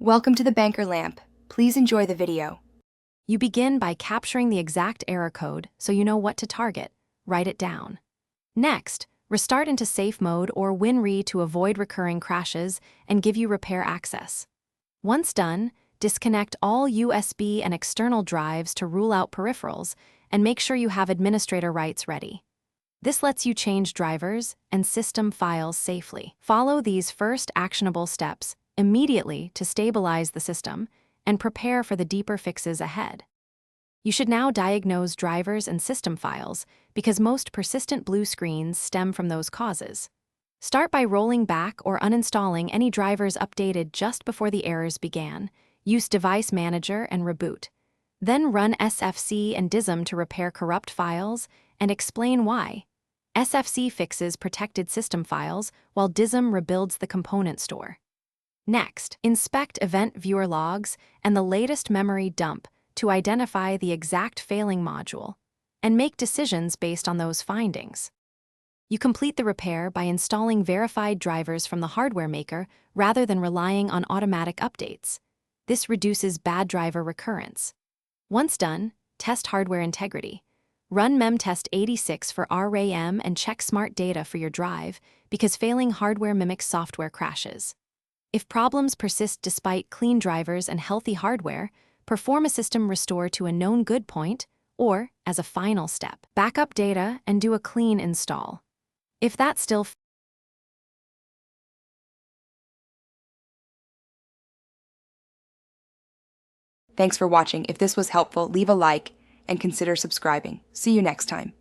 Welcome to the banker lamp. Please enjoy the video. You begin by capturing the exact error code so you know what to target. Write it down. Next, restart into safe mode or WinRe to avoid recurring crashes and give you repair access. Once done, disconnect all USB and external drives to rule out peripherals and make sure you have administrator rights ready. This lets you change drivers and system files safely. Follow these first actionable steps immediately to stabilize the system and prepare for the deeper fixes ahead. You should now diagnose drivers and system files because most persistent blue screens stem from those causes. Start by rolling back or uninstalling any drivers updated just before the errors began. Use Device Manager and reboot. Then run SFC and DISM to repair corrupt files and explain why. SFC fixes protected system files while DISM rebuilds the component store. Next, inspect event viewer logs and the latest memory dump to identify the exact failing module and make decisions based on those findings. You complete the repair by installing verified drivers from the hardware maker rather than relying on automatic updates. This reduces bad driver recurrence. Once done, test hardware integrity. Run memtest86 for RAM and check smart data for your drive because failing hardware mimics software crashes. If problems persist despite clean drivers and healthy hardware, perform a system restore to a known good point, or, as a final step, backup data and do a clean install. If that still Thanks for watching. If this was helpful, leave a like and consider subscribing. See you next time.